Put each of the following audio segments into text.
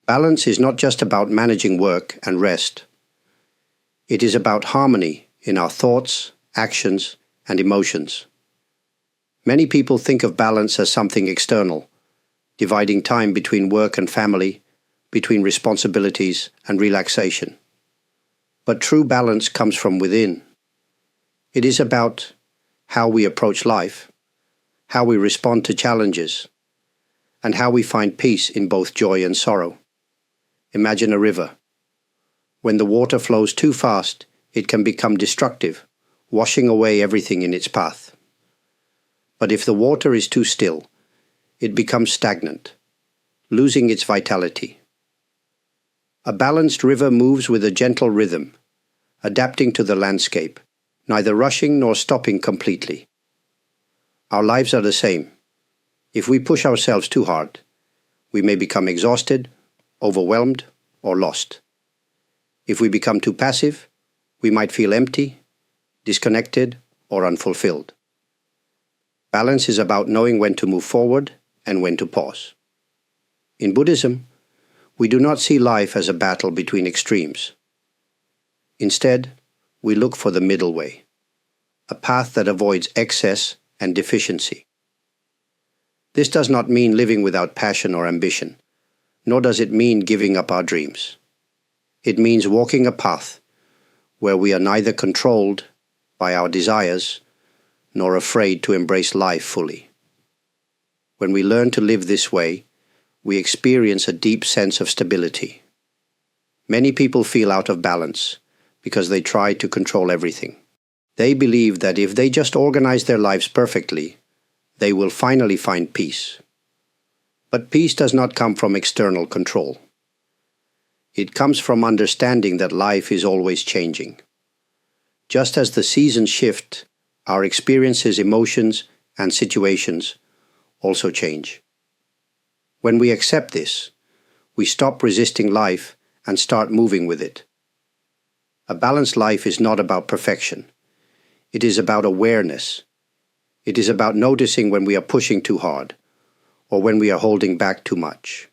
Balance is not just about managing work and rest. It is about harmony in our thoughts, actions, and emotions. Many people think of balance as something external, dividing time between work and family, between responsibilities and relaxation. But true balance comes from within. It is about how we approach life, how we respond to challenges, and how we find peace in both joy and sorrow. Imagine a river. When the water flows too fast, it can become destructive, washing away everything in its path. But if the water is too still, it becomes stagnant, losing its vitality. A balanced river moves with a gentle rhythm, adapting to the landscape, neither rushing nor stopping completely. Our lives are the same. If we push ourselves too hard, we may become exhausted, overwhelmed, or lost. If we become too passive, we might feel empty, disconnected, or unfulfilled. Balance is about knowing when to move forward and when to pause. In Buddhism, we do not see life as a battle between extremes. Instead, we look for the middle way, a path that avoids excess and deficiency. This does not mean living without passion or ambition, nor does it mean giving up our dreams. It means walking a path where we are neither controlled by our desires nor afraid to embrace life fully. When we learn to live this way, we experience a deep sense of stability. Many people feel out of balance because they try to control everything. They believe that if they just organize their lives perfectly, they will finally find peace. But peace does not come from external control. It comes from understanding that life is always changing. Just as the seasons shift, our experiences, emotions, and situations also change. When we accept this, we stop resisting life and start moving with it. A balanced life is not about perfection. It is about awareness. It is about noticing when we are pushing too hard, or when we are holding back too much.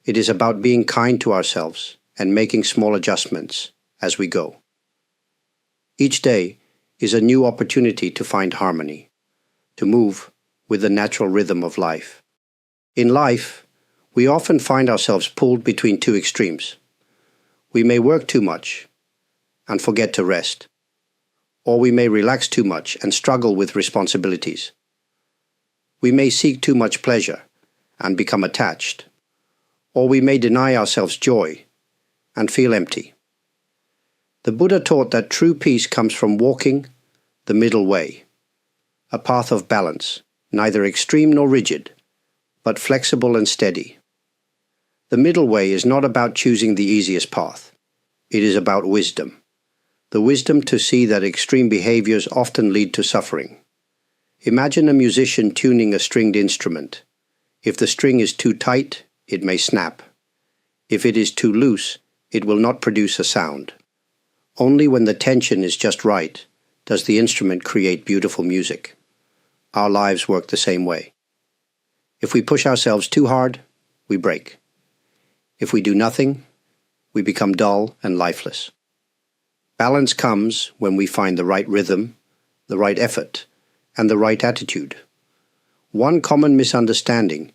It is about being kind to ourselves and making small adjustments as we go. Each day is a new opportunity to find harmony, to move with the natural rhythm of life. In life, we often find ourselves pulled between two extremes. We may work too much and forget to rest, or we may relax too much and struggle with responsibilities. We may seek too much pleasure and become attached, or we may deny ourselves joy and feel empty. The Buddha taught that true peace comes from walking the middle way, a path of balance, neither extreme nor rigid, but flexible and steady. The middle way is not about choosing the easiest path. It is about wisdom. The wisdom to see that extreme behaviors often lead to suffering. Imagine a musician tuning a stringed instrument. If the string is too tight, it may snap. If it is too loose, it will not produce a sound. Only when the tension is just right does the instrument create beautiful music. Our lives work the same way. If we push ourselves too hard, we break. If we do nothing, we become dull and lifeless. Balance comes when we find the right rhythm, the right effort, and the right attitude. One common misunderstanding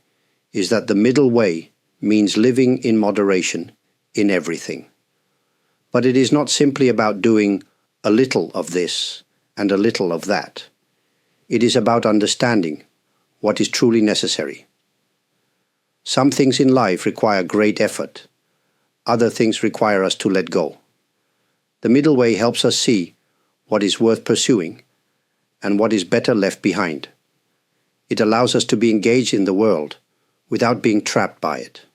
is that the middle way means living in moderation in everything. But it is not simply about doing a little of this and a little of that. It is about understanding what is truly necessary. Some things in life require great effort. Other things require us to let go. The middle way helps us see what is worth pursuing and what is better left behind. It allows us to be engaged in the world without being trapped by it.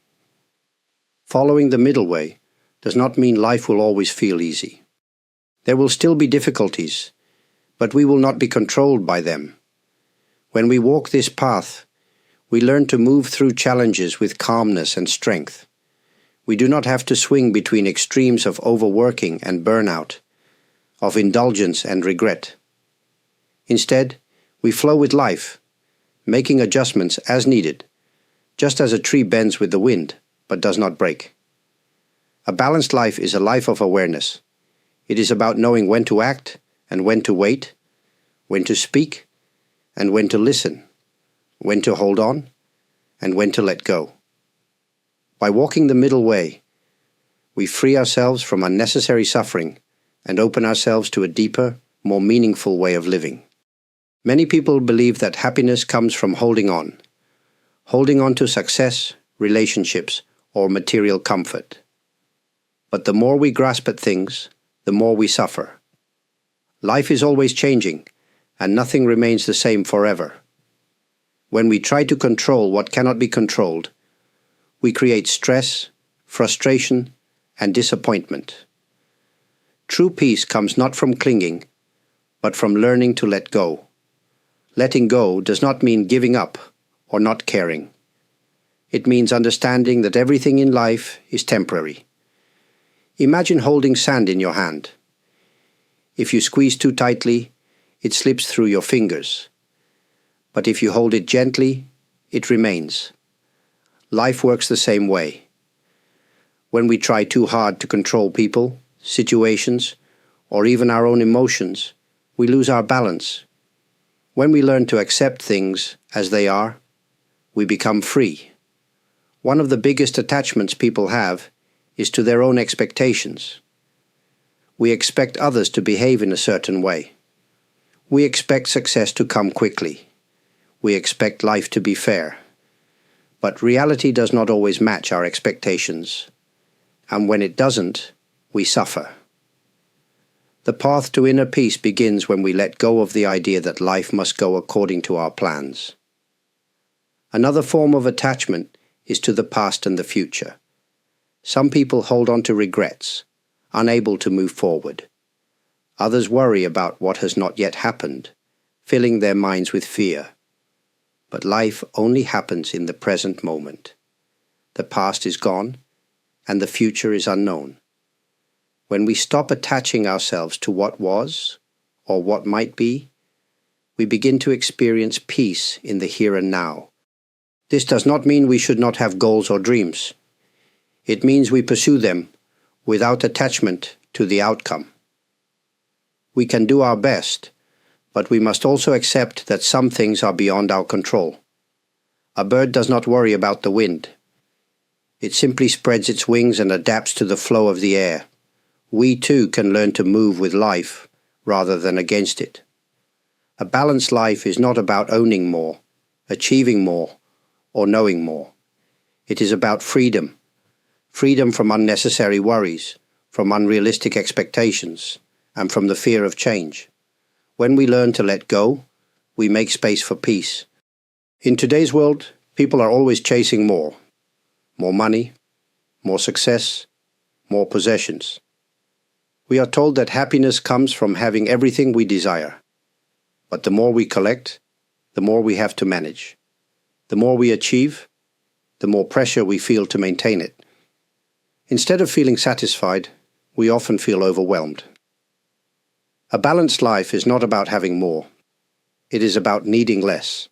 Following the middle way does not mean life will always feel easy. There will still be difficulties, but we will not be controlled by them. When we walk this path, we learn to move through challenges with calmness and strength. We do not have to swing between extremes of overworking and burnout, of indulgence and regret. Instead, we flow with life, making adjustments as needed, just as a tree bends with the wind but does not break. A balanced life is a life of awareness. It is about knowing when to act and when to wait, when to speak and when to listen, when to hold on and when to let go. By walking the middle way, we free ourselves from unnecessary suffering and open ourselves to a deeper, more meaningful way of living. Many people believe that happiness comes from holding on to success, relationships, or material comfort. But the more we grasp at things, the more we suffer. Life is always changing, and nothing remains the same forever. When we try to control what cannot be controlled, we create stress, frustration, and disappointment. True peace comes not from clinging, but from learning to let go. Letting go does not mean giving up or not caring. It means understanding that everything in life is temporary. Imagine holding sand in your hand. If you squeeze too tightly, it slips through your fingers. But if you hold it gently, it remains. Life works the same way. When we try too hard to control people, situations, or even our own emotions, we lose our balance. When we learn to accept things as they are, we become free. One of the biggest attachments people have is to their own expectations. We expect others to behave in a certain way. We expect success to come quickly. We expect life to be fair. But reality does not always match our expectations. And when it doesn't, we suffer. The path to inner peace begins when we let go of the idea that life must go according to our plans. Another form of attachment is to the past and the future. Some people hold on to regrets, unable to move forward. Others worry about what has not yet happened, filling their minds with fear. But life only happens in the present moment. The past is gone, and the future is unknown. When we stop attaching ourselves to what was or what might be, we begin to experience peace in the here and now. This does not mean we should not have goals or dreams. It means we pursue them without attachment to the outcome. We can do our best, but we must also accept that some things are beyond our control. A bird does not worry about the wind. It simply spreads its wings and adapts to the flow of the air. We too can learn to move with life rather than against it. A balanced life is not about owning more, achieving more, or knowing more. It is about freedom. Freedom from unnecessary worries, from unrealistic expectations, and from the fear of change. When we learn to let go, we make space for peace. In today's world, people are always chasing more. More money, more success, more possessions. We are told that happiness comes from having everything we desire. But the more we collect, the more we have to manage. The more we achieve, the more pressure we feel to maintain it. Instead of feeling satisfied, we often feel overwhelmed. A balanced life is not about having more. It is about needing less.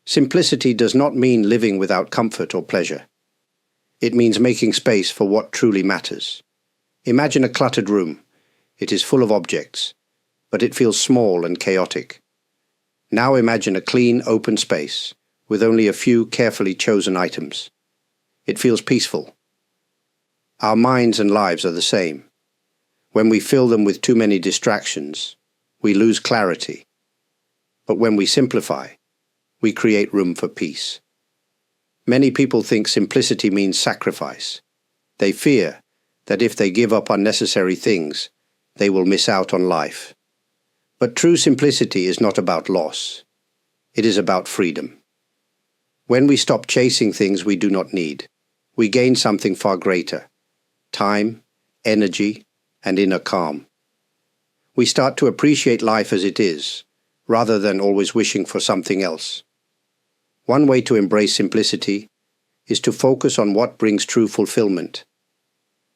Simplicity does not mean living without comfort or pleasure. It means making space for what truly matters. Imagine a cluttered room. It is full of objects, but it feels small and chaotic. Now imagine a clean, open space, with only a few carefully chosen items. It feels peaceful. Our minds and lives are the same. When we fill them with too many distractions, we lose clarity. But when we simplify, we create room for peace. Many people think simplicity means sacrifice. They fear that if they give up unnecessary things, they will miss out on life. But true simplicity is not about loss. It is about freedom. When we stop chasing things we do not need, we gain something far greater: time, energy, and inner calm. We start to appreciate life as it is, rather than always wishing for something else. One way to embrace simplicity is to focus on what brings true fulfillment.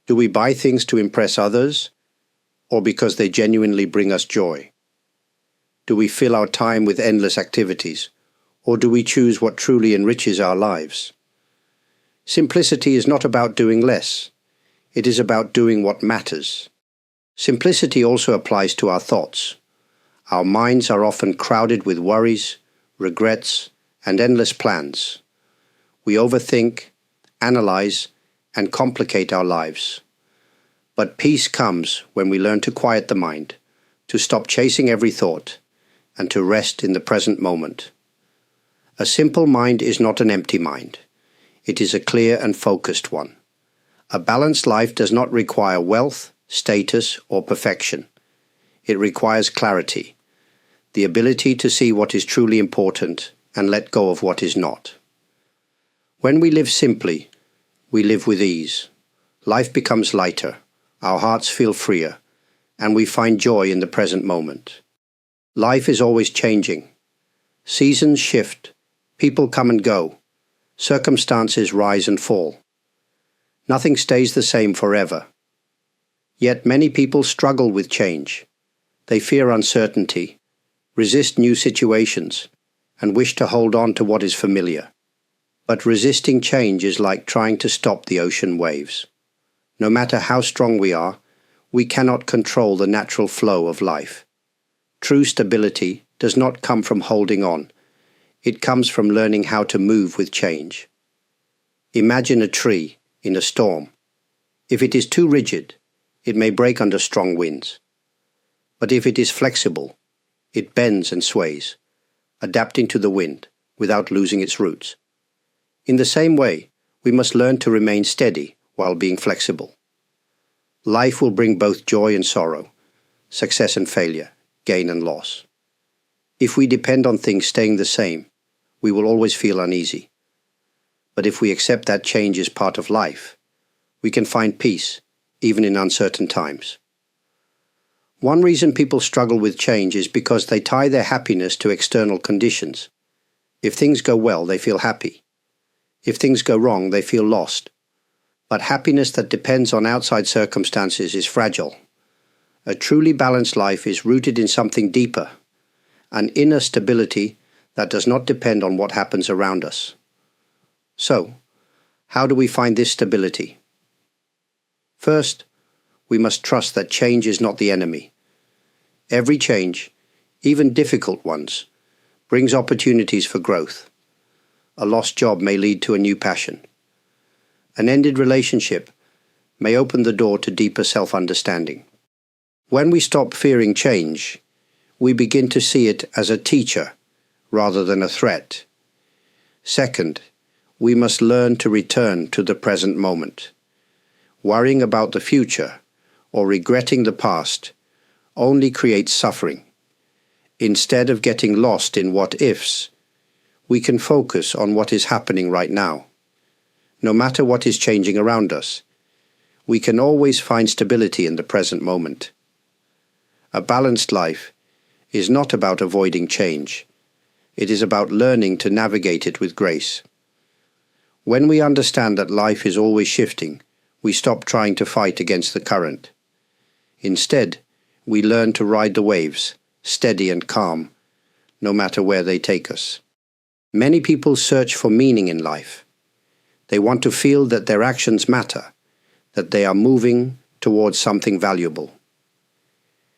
Do we buy things to impress others, or because they genuinely bring us joy? Do we fill our time with endless activities, or do we choose what truly enriches our lives? Simplicity is not about doing less. It is about doing what matters. Simplicity also applies to our thoughts. Our minds are often crowded with worries, regrets, and endless plans. We overthink, analyze, and complicate our lives. But peace comes when we learn to quiet the mind, to stop chasing every thought, and to rest in the present moment. A simple mind is not an empty mind. It is a clear and focused one. A balanced life does not require wealth, status, or perfection. It requires clarity, the ability to see what is truly important and let go of what is not. When we live simply, we live with ease. Life becomes lighter, our hearts feel freer, and we find joy in the present moment. Life is always changing. Seasons shift, people come and go, circumstances rise and fall. Nothing stays the same forever. Yet many people struggle with change. They fear uncertainty, resist new situations, and wish to hold on to what is familiar. But resisting change is like trying to stop the ocean waves. No matter how strong we cannot control the natural flow of life. True stability does not come from holding on. It comes from learning how to move with change. Imagine a tree in a storm. If it is too rigid, it may break under strong winds. But if it is flexible, it bends and sways, adapting to the wind without losing its roots. In the same way, we must learn to remain steady while being flexible. Life will bring both joy and sorrow, success and failure, gain and loss. If we depend on things staying the same, we will always feel uneasy. But if we accept that change is part of life, we can find peace, even in uncertain times. One reason people struggle with change is because they tie their happiness to external conditions. If things go well, they feel happy. If things go wrong, they feel lost. But happiness that depends on outside circumstances is fragile. A truly balanced life is rooted in something deeper, an inner stability that does not depend on what happens around us. So, how do we find this stability? First, we must trust that change is not the enemy. Every change, even difficult ones, brings opportunities for growth. A lost job may lead to a new passion. An ended relationship may open the door to deeper self-understanding. When we stop fearing change, we begin to see it as a teacher rather than a threat. Second, we must learn to return to the present moment. Worrying about the future or regretting the past only creates suffering. Instead of getting lost in what-ifs, we can focus on what is happening right now. No matter what is changing around us, we can always find stability in the present moment. A balanced life is not about avoiding change. It is about learning to navigate it with grace. When we understand that life is always shifting, we stop trying to fight against the current. Instead, we learn to ride the waves, steady and calm, no matter where they take us. Many people search for meaning in life. They want to feel that their actions matter, that they are moving towards something valuable.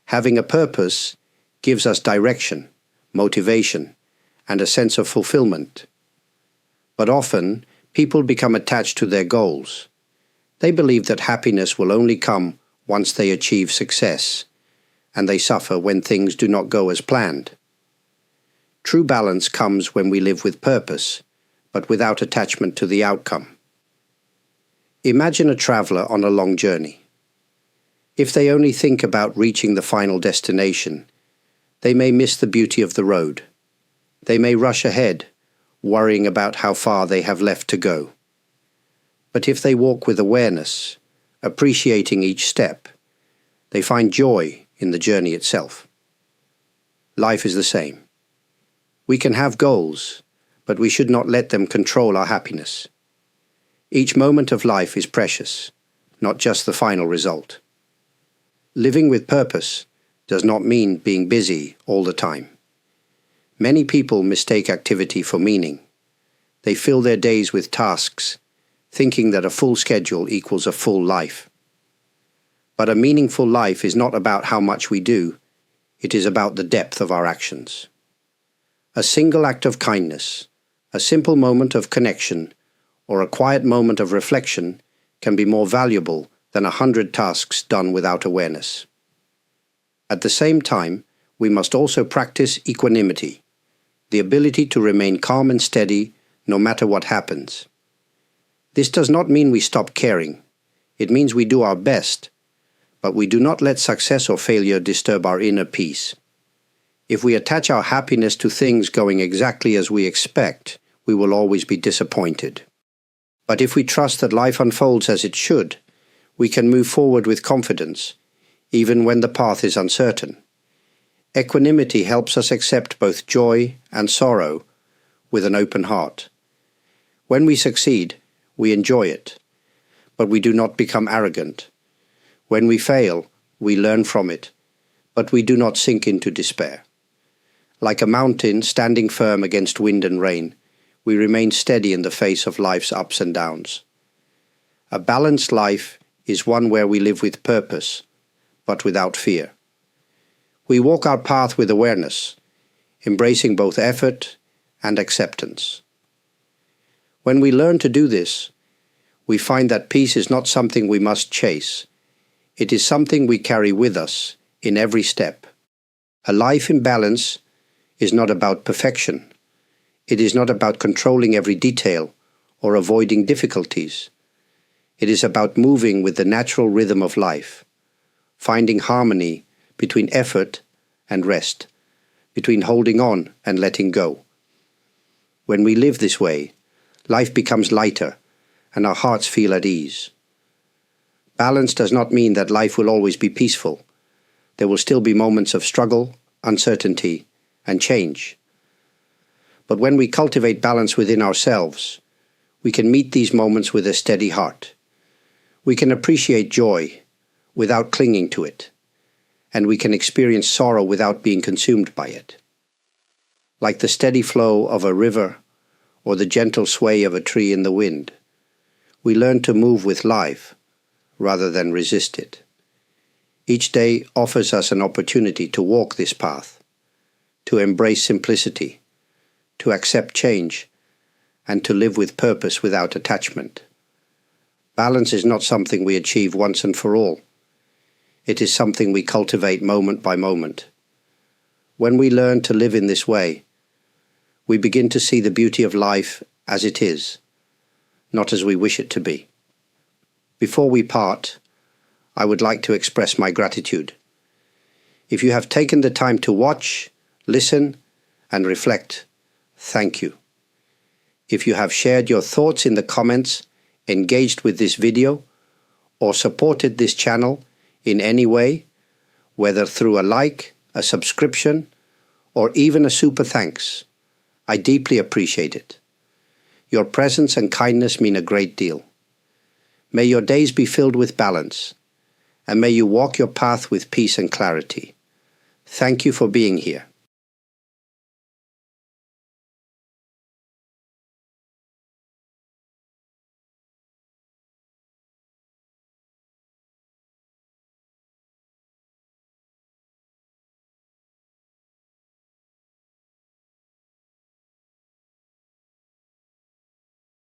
Having a purpose gives us direction, motivation, and a sense of fulfillment. But often, people become attached to their goals. They believe that happiness will only come once they achieve success, and they suffer when things do not go as planned. True balance comes when we live with purpose, but without attachment to the outcome. Imagine a traveler on a long journey. If they only think about reaching the final destination, they may miss the beauty of the road. They may rush ahead, worrying about how far they have left to go. But if they walk with awareness, appreciating each step, they find joy in the journey itself. Life is the same. We can have goals, but we should not let them control our happiness. Each moment of life is precious, not just the final result. Living with purpose does not mean being busy all the time. Many people mistake activity for meaning. They fill their days with tasks, thinking that a full schedule equals a full life. But a meaningful life is not about how much we do, it is about the depth of our actions. A single act of kindness, a simple moment of connection, or a quiet moment of reflection can be more valuable than 100 tasks done without awareness. At the same time, we must also practice equanimity, the ability to remain calm and steady no matter what happens. This does not mean we stop caring. It means we do our best, but we do not let success or failure disturb our inner peace. If we attach our happiness to things going exactly as we expect, we will always be disappointed. But if we trust that life unfolds as it should, we can move forward with confidence, even when the path is uncertain. Equanimity helps us accept both joy and sorrow with an open heart. When we succeed, we enjoy it, but we do not become arrogant. When we fail, we learn from it, but we do not sink into despair. Like a mountain standing firm against wind and rain, we remain steady in the face of life's ups and downs. A balanced life is one where we live with purpose, but without fear. We walk our path with awareness, embracing both effort and acceptance. When we learn to do this, we find that peace is not something we must chase. It is something we carry with us in every step. A life in balance is not about perfection. It is not about controlling every detail or avoiding difficulties. It is about moving with the natural rhythm of life, finding harmony between effort and rest, between holding on and letting go. When we live this way, life becomes lighter and our hearts feel at ease. Balance does not mean that life will always be peaceful. There will still be moments of struggle, uncertainty, and change. But when we cultivate balance within ourselves, we can meet these moments with a steady heart. We can appreciate joy without clinging to it, and we can experience sorrow without being consumed by it. Like the steady flow of a river or the gentle sway of a tree in the wind, we learn to move with life rather than resist it. Each day offers us an opportunity to walk this path, to embrace simplicity, to accept change, and to live with purpose without attachment. Balance is not something we achieve once and for all. It is something we cultivate moment by moment. When we learn to live in this way, we begin to see the beauty of life as it is, not as we wish it to be. Before we part, I would like to express my gratitude. If you have taken the time to watch, listen, and reflect, thank you. If you have shared your thoughts in the comments, engaged with this video, or supported this channel in any way, whether through a like, a subscription, or even a super thanks, I deeply appreciate it. Your presence and kindness mean a great deal. May your days be filled with balance, and may you walk your path with peace and clarity. Thank you for being here.